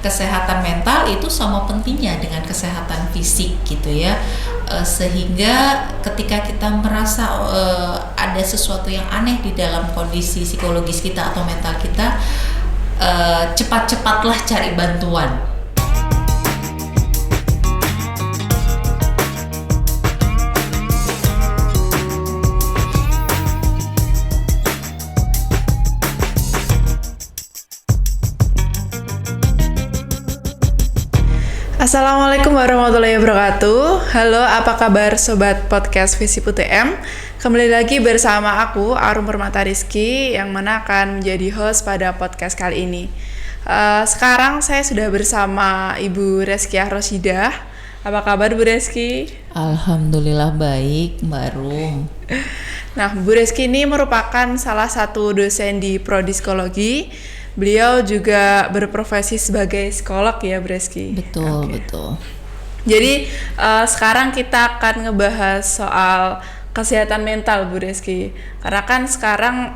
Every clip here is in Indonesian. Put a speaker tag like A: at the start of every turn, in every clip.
A: kesehatan mental itu sama pentingnya dengan kesehatan fisik gitu ya. Sehingga ketika kita merasa ada sesuatu yang aneh di dalam kondisi psikologis kita atau mental kita, cepat-cepatlah cari bantuan.
B: Assalamualaikum warahmatullahi wabarakatuh. Halo, apa kabar sobat podcast Visi UTM? Kembali lagi bersama aku Arum Permata Rizky yang mana akan menjadi host pada podcast kali ini. Sekarang saya sudah bersama Ibu Reskiah Rosidah. Apa kabar Bu Reski?
A: Alhamdulillah baik, Mbak Rum.
B: Nah, Bu Reski ini merupakan salah satu dosen di Prodi Psikologi. Beliau juga berprofesi sebagai psikolog ya, Breski.
A: Betul,
B: okay.
A: Betul.
B: Jadi sekarang kita akan ngebahas soal kesehatan mental, Bu Reski. Karena kan sekarang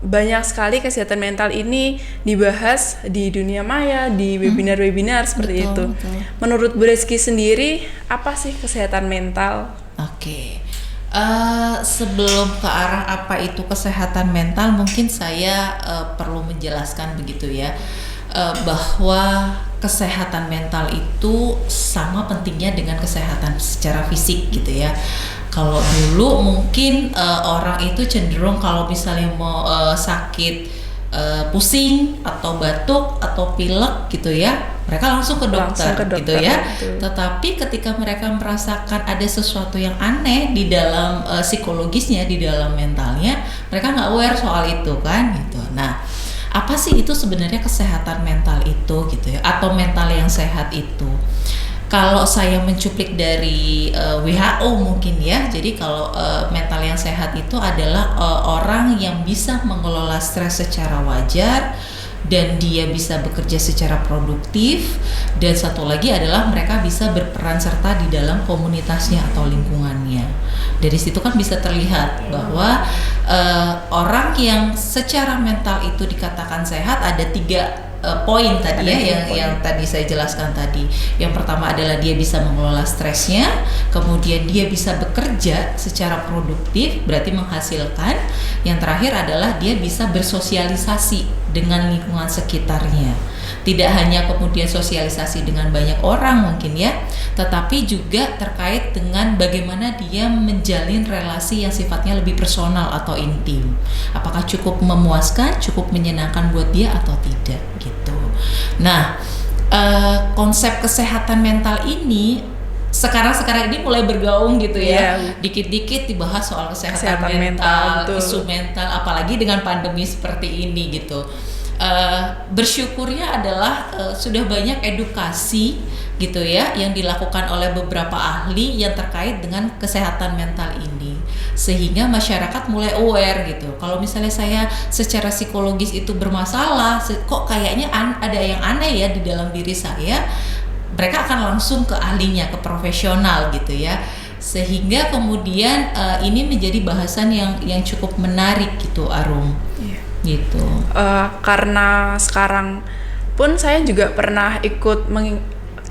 B: banyak sekali kesehatan mental ini dibahas di dunia maya, di webinar-webinar seperti itu. Betul. Menurut Bu Reski sendiri, apa sih kesehatan mental?
A: Oke. Sebelum ke arah apa itu kesehatan mental, mungkin saya perlu menjelaskan begitu ya, bahwa kesehatan mental itu sama pentingnya dengan kesehatan secara fisik gitu ya. Kalau dulu mungkin orang itu cenderung kalau misalnya mau sakit pusing atau batuk atau pilek gitu ya, mereka langsung ke dokter gitu ya. Tetapi ketika mereka merasakan ada sesuatu yang aneh di dalam psikologisnya, di dalam mentalnya, mereka nggak aware soal itu kan gitu. Nah, apa sih itu sebenarnya kesehatan mental itu gitu ya, atau mental yang sehat itu? Kalau saya mencuplik dari WHO mungkin ya, jadi kalau mental yang sehat itu adalah orang yang bisa mengelola stres secara wajar dan dia bisa bekerja secara produktif, dan satu lagi adalah mereka bisa berperan serta di dalam komunitasnya atau lingkungannya. Dari situ kan bisa terlihat bahwa orang yang secara mental itu dikatakan sehat ada 3 poin tadi ya, yang tadi saya jelaskan tadi. Yang pertama adalah dia bisa mengelola stresnya, kemudian dia bisa bekerja secara produktif, berarti menghasilkan. Yang terakhir adalah dia bisa bersosialisasi dengan lingkungan sekitarnya. Tidak hanya kemudian sosialisasi dengan banyak orang mungkin ya, tetapi juga terkait dengan bagaimana dia menjalin relasi yang sifatnya lebih personal atau intim. Apakah cukup memuaskan, cukup menyenangkan buat dia atau tidak gitu. Nah, konsep kesehatan mental ini sekarang ini mulai bergaung gitu ya. Dikit-dikit dibahas soal kesehatan mental, isu mental, apalagi dengan pandemi seperti ini gitu. Bersyukurnya adalah sudah banyak edukasi gitu ya yang dilakukan oleh beberapa ahli yang terkait dengan kesehatan mental ini, sehingga masyarakat mulai aware gitu. Kalau misalnya saya secara psikologis itu bermasalah, kok kayaknya ada yang aneh ya di dalam diri saya, mereka akan langsung ke ahlinya, ke profesional gitu ya, sehingga kemudian ini menjadi bahasan yang cukup menarik gitu, Arum. Gitu.
B: Karena sekarang pun saya juga pernah ikut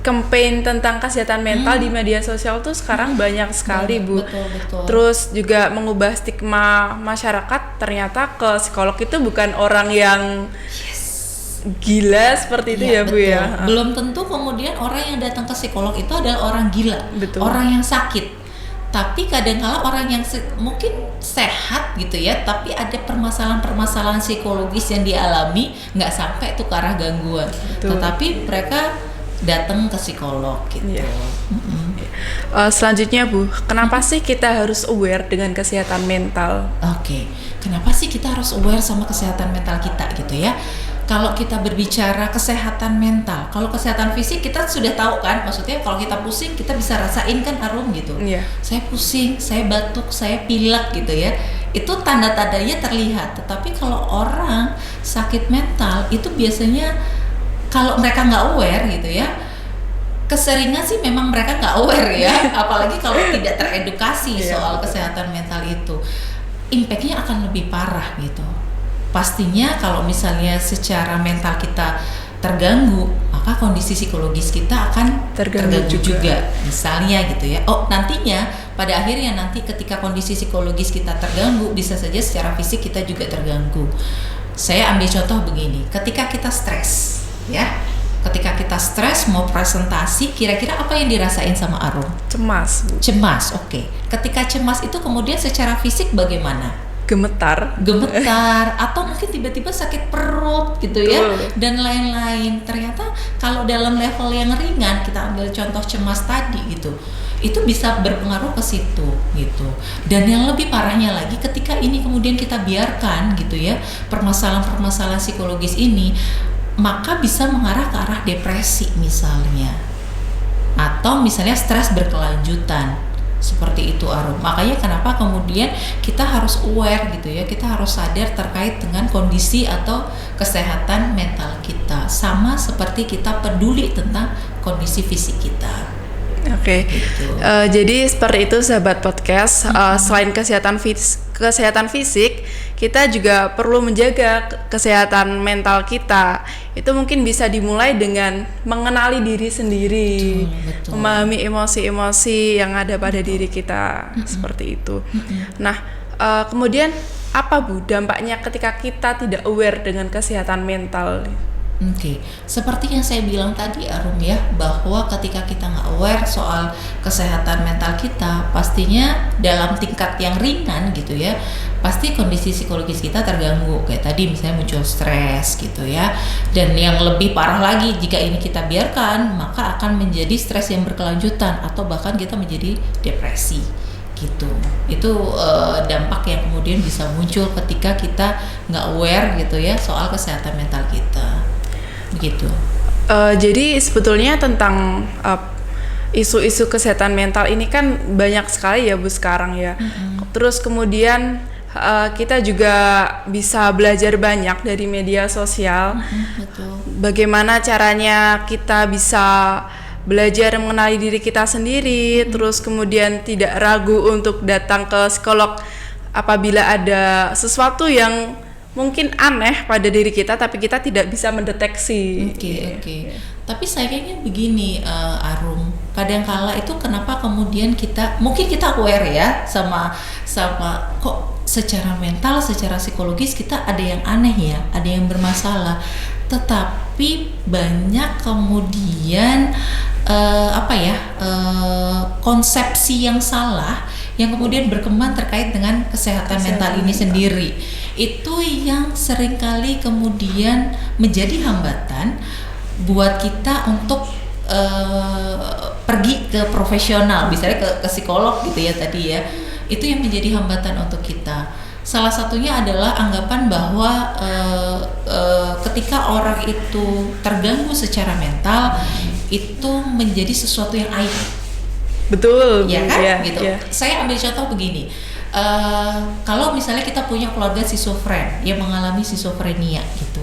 B: campaign tentang kesehatan mental di media sosial tuh sekarang banyak sekali Bu.
A: Betul.
B: Terus juga mengubah stigma masyarakat, ternyata ke psikolog itu bukan orang yang gila seperti itu ya Bu ya.
A: Belum tentu kemudian orang yang datang ke psikolog itu adalah orang gila, orang yang sakit. Tapi kadang-kala orang yang mungkin sehat gitu ya, tapi ada permasalahan-permasalahan psikologis yang dialami, nggak sampai tuh ke arah gangguan. Tetapi mereka datang ke psikolog gitu.
B: Selanjutnya Bu, kenapa sih kita harus aware dengan kesehatan mental?
A: Oke, kenapa sih kita harus aware sama kesehatan mental kita gitu ya? Kalau kita berbicara kesehatan mental, kalau kesehatan fisik kita sudah tahu kan, maksudnya kalau kita pusing kita bisa rasain kan, Arum gitu. Saya pusing, saya batuk, saya pilek gitu ya. Itu tanda-tandanya terlihat. Tetapi kalau orang sakit mental itu biasanya kalau mereka nggak aware gitu ya, keseringan sih memang mereka nggak aware ya. Apalagi kalau tidak teredukasi soal kesehatan mental itu, impact-nya akan lebih parah gitu. Pastinya kalau misalnya secara mental kita terganggu, maka kondisi psikologis kita akan
B: Terganggu
A: juga. Misalnya gitu ya. Oh, nantinya pada akhirnya nanti ketika kondisi psikologis kita terganggu, bisa saja secara fisik kita juga terganggu. Saya ambil contoh begini, ketika kita stres, ya. Ketika kita stres mau presentasi, kira-kira apa yang dirasain sama Arum?
B: Cemas, Bu.
A: Cemas, oke. Ketika cemas itu kemudian secara fisik bagaimana?
B: Gemetar,
A: Atau mungkin tiba-tiba sakit perut gitu ya, dan lain-lain. Ternyata kalau dalam level yang ringan, kita ambil contoh cemas tadi gitu, itu bisa berpengaruh ke situ gitu. Dan yang lebih parahnya lagi, ketika ini kemudian kita biarkan gitu ya, permasalahan-permasalahan psikologis ini, maka bisa mengarah ke arah depresi misalnya, atau misalnya stres berkelanjutan seperti itu, Arum. Makanya kenapa kemudian kita harus aware gitu ya, kita harus sadar terkait dengan kondisi atau kesehatan mental kita, sama seperti kita peduli tentang kondisi fisik kita.
B: Oke.
A: Gitu.
B: Jadi seperti itu sahabat podcast. Selain kesehatan fisik, kita juga perlu menjaga kesehatan mental kita. Itu mungkin bisa dimulai dengan mengenali diri sendiri,
A: Betul.
B: memahami emosi-emosi yang ada pada diri kita, seperti itu. Nah, kemudian apa Bu dampaknya ketika kita tidak aware dengan kesehatan mental?
A: Oke, seperti yang saya bilang tadi, Arum ya, bahwa ketika kita nggak aware soal kesehatan mental kita, pastinya dalam tingkat yang ringan gitu ya, pasti kondisi psikologis kita terganggu. Kayak tadi misalnya muncul stres gitu ya, dan yang lebih parah lagi jika ini kita biarkan, maka akan menjadi stres yang berkelanjutan atau bahkan kita menjadi depresi gitu. Itu dampak yang kemudian bisa muncul ketika kita nggak aware gitu ya soal kesehatan mental kita. Begitu.
B: Jadi sebetulnya tentang isu-isu kesehatan mental ini kan banyak sekali ya Bu sekarang ya. Terus kemudian kita juga bisa belajar banyak dari media sosial.
A: Betul.
B: Bagaimana caranya kita bisa belajar mengenali diri kita sendiri, terus kemudian tidak ragu untuk datang ke psikolog apabila ada sesuatu yang mungkin aneh pada diri kita tapi kita tidak bisa mendeteksi.
A: Oke. Tapi sayangnya begini, Arum, kadangkala itu kenapa kemudian mungkin kita aware ya sama kok secara mental, secara psikologis kita ada yang aneh ya, ada yang bermasalah. Tetapi banyak kemudian konsepsi yang salah yang kemudian berkembang terkait dengan kesehatan mental ini sendiri. Itu yang seringkali kemudian menjadi hambatan buat kita untuk pergi ke profesional, misalnya ke psikolog gitu ya tadi ya. Itu yang menjadi hambatan untuk kita. Salah satunya adalah anggapan bahwa ketika orang itu terganggu secara mental, itu menjadi sesuatu yang aib.
B: Betul,
A: ya kan?
B: ya,
A: gitu.
B: Ya.
A: Saya ambil contoh begini. Kalau misalnya kita punya keluarga schizofren yang mengalami schizofrenia gitu,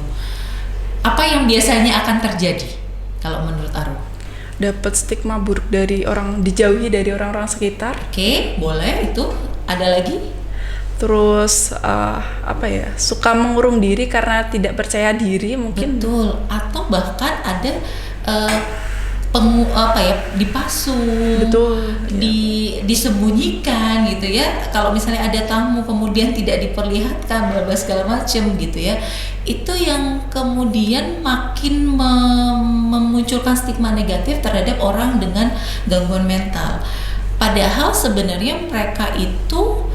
A: apa yang biasanya akan terjadi kalau menurut Arum?
B: Dapat stigma buruk dari dijauhi dari orang-orang sekitar.
A: Oke, boleh. Itu ada lagi?
B: Terus suka mengurung diri karena tidak percaya diri mungkin.
A: Betul. Atau bahkan ada dipasu,
B: betul,
A: disembunyikan gitu ya. Kalau misalnya ada tamu kemudian tidak diperlihatkan, bla bla segala macam gitu ya. Itu yang kemudian makin memunculkan stigma negatif terhadap orang dengan gangguan mental. Padahal sebenarnya mereka itu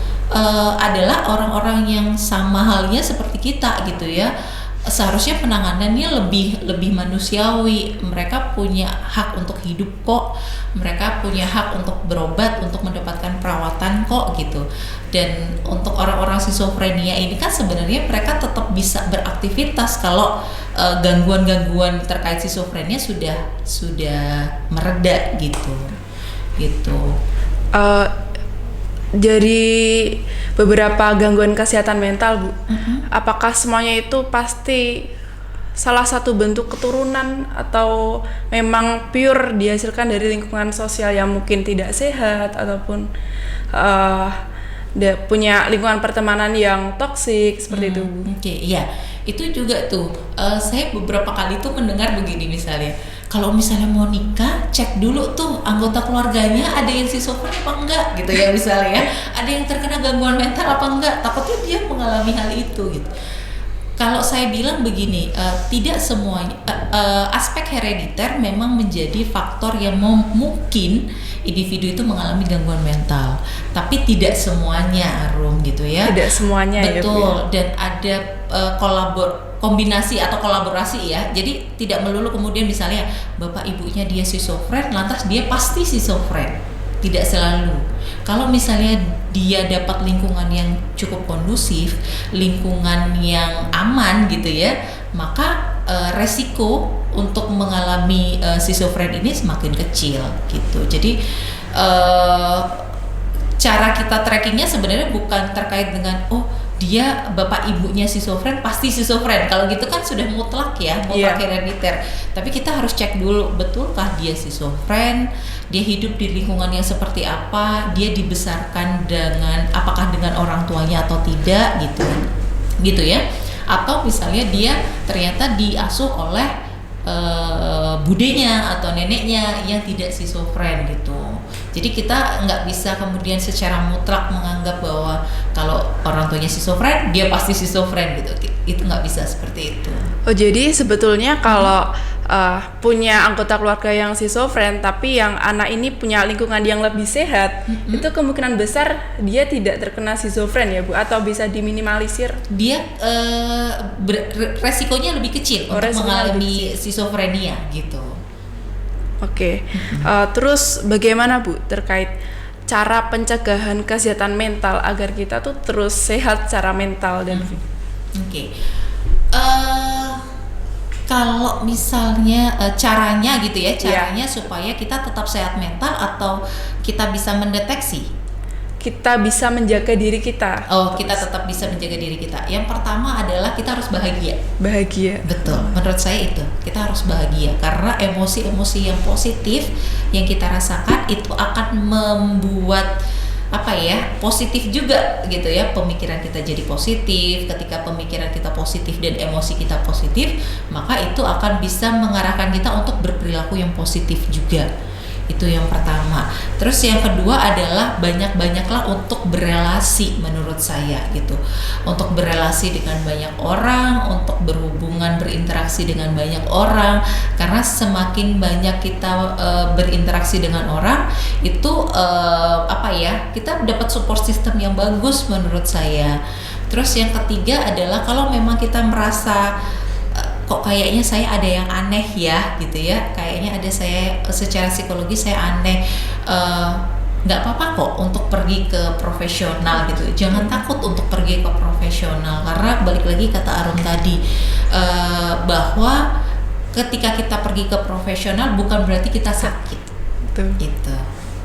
A: adalah orang-orang yang sama halnya seperti kita gitu ya. Seharusnya penanganannya lebih manusiawi. Mereka punya hak untuk hidup kok, mereka punya hak untuk berobat, untuk mendapatkan perawatan kok gitu. Dan untuk orang-orang schizofrenia ini kan sebenarnya mereka tetap bisa beraktivitas kalau gangguan-gangguan terkait schizofrenia sudah mereda gitu.
B: Dari beberapa gangguan kesehatan mental Bu, apakah semuanya itu pasti salah satu bentuk keturunan atau memang pure dihasilkan dari lingkungan sosial yang mungkin tidak sehat ataupun punya lingkungan pertemanan yang toksik seperti itu Bu?
A: Oke, iya. Itu juga tuh saya beberapa kali tuh mendengar begini misalnya, kalau misalnya mau nikah, cek dulu tuh anggota keluarganya ada yang schizofren apa enggak gitu ya misalnya ya. Ada yang terkena gangguan mental apa enggak, takutnya dia mengalami hal itu gitu. Kalau saya bilang begini, tidak semuanya aspek herediter memang menjadi faktor yang mungkin individu itu mengalami gangguan mental, tapi tidak semuanya, Arum, gitu ya.
B: Tidak semuanya.
A: Betul, ya, dan ada kombinasi atau kolaborasi ya. Jadi tidak melulu kemudian misalnya bapak ibunya dia schizofren, lantas dia pasti schizofren. Tidak selalu. Kalau misalnya dia dapat lingkungan yang cukup kondusif, lingkungan yang aman gitu ya, maka resiko untuk mengalami schizofren ini semakin kecil gitu. Jadi cara kita trackingnya sebenarnya bukan terkait dengan dia bapak ibunya schizofren pasti schizofren. Kalau gitu kan sudah mutlak ya, mutlak herediter. Tapi kita harus cek dulu, betulkah dia schizofren? Dia hidup di lingkungan yang seperti apa? Dia dibesarkan apakah dengan orang tuanya atau tidak gitu ya? Atau misalnya dia ternyata diasuh oleh budenya atau neneknya yang tidak schizofren gitu. Jadi kita nggak bisa kemudian secara mutlak menganggap bahwa kalau orang tuanya schizofren dia pasti schizofren gitu. Itu nggak bisa seperti itu.
B: Oh, jadi sebetulnya kalau punya anggota keluarga yang schizofren tapi yang anak ini punya lingkungan yang lebih sehat, itu kemungkinan besar dia tidak terkena schizofren ya Bu, atau bisa diminimalisir?
A: Dia resikonya lebih kecil untuk mengalami schizofrenia gitu.
B: Oke. Terus bagaimana Bu terkait cara pencegahan kesehatan mental agar kita tuh terus sehat secara mental dan
A: kalau misalnya caranya gitu ya, supaya kita tetap sehat mental atau kita bisa mendeteksi?
B: Kita bisa menjaga diri kita.
A: Kita tetap bisa menjaga diri kita. Yang pertama adalah kita harus bahagia.
B: Bahagia.
A: Betul. Menurut saya itu, kita harus bahagia karena emosi-emosi yang positif yang kita rasakan itu akan membuat positif juga gitu ya, pemikiran kita jadi positif. Ketika pemikiran kita positif dan emosi kita positif, maka itu akan bisa mengarahkan kita untuk berperilaku yang positif juga. Itu yang pertama. Terus yang kedua adalah banyak-banyaklah untuk berelasi menurut saya gitu. Untuk berelasi dengan banyak orang, untuk berhubungan, berinteraksi dengan banyak orang. Karena semakin banyak kita berinteraksi dengan orang, itu kita dapat support system yang bagus menurut saya. Terus yang ketiga adalah kalau memang kita merasa kok kayaknya saya ada yang aneh ya gitu ya, kayaknya ada saya secara psikologi saya aneh, nggak apa-apa kok untuk pergi ke profesional gitu. Jangan takut untuk pergi ke profesional karena balik lagi kata Arum tadi, bahwa ketika kita pergi ke profesional bukan berarti kita sakit. Gitu.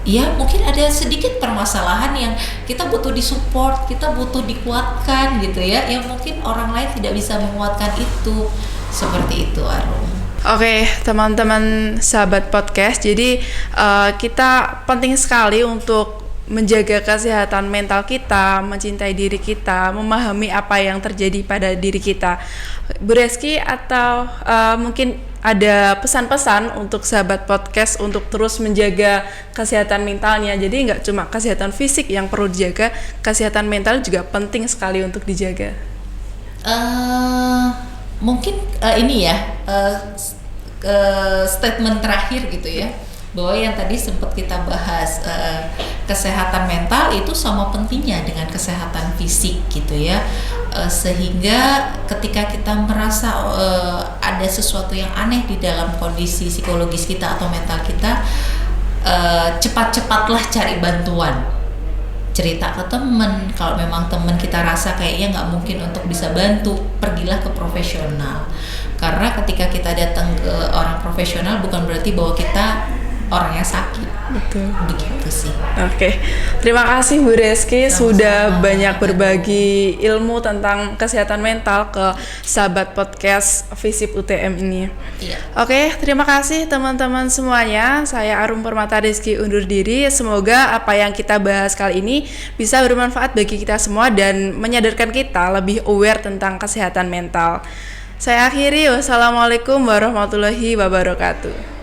A: Ya mungkin ada sedikit permasalahan yang kita butuh disupport, kita butuh dikuatkan gitu ya, yang mungkin orang lain tidak bisa menguatkan itu. Seperti itu, Arum.
B: Oke, teman-teman sahabat podcast, jadi kita penting sekali untuk menjaga kesehatan mental kita, mencintai diri kita, memahami apa yang terjadi pada diri kita. Bu Reski, atau mungkin ada pesan-pesan untuk sahabat podcast untuk terus menjaga kesehatan mentalnya. Jadi nggak cuma kesehatan fisik yang perlu dijaga, kesehatan mental juga penting sekali untuk dijaga.
A: Mungkin ini ya statement terakhir gitu ya, bahwa yang tadi sempat kita bahas, kesehatan mental itu sama pentingnya dengan kesehatan fisik gitu ya, sehingga ketika kita merasa ada sesuatu yang aneh di dalam kondisi psikologis kita atau mental kita, cepat-cepatlah cari bantuan. Cerita ke teman, kalau memang teman kita rasa kayaknya nggak mungkin untuk bisa bantu, pergilah ke profesional. Karena ketika kita datang ke orang profesional bukan berarti bahwa kita orang yang sakit.
B: Betul.
A: Begitu sih.
B: Oke. Terima kasih Bu Reski sudah banyak berbagi ilmu tentang kesehatan mental ke sahabat podcast FISIP UTM ini.
A: Iya.
B: Oke, terima kasih teman-teman semuanya. Saya Arum Permata Rizky undur diri. Semoga apa yang kita bahas kali ini bisa bermanfaat bagi kita semua dan menyadarkan kita lebih aware tentang kesehatan mental. Saya akhiri, wassalamualaikum warahmatullahi wabarakatuh.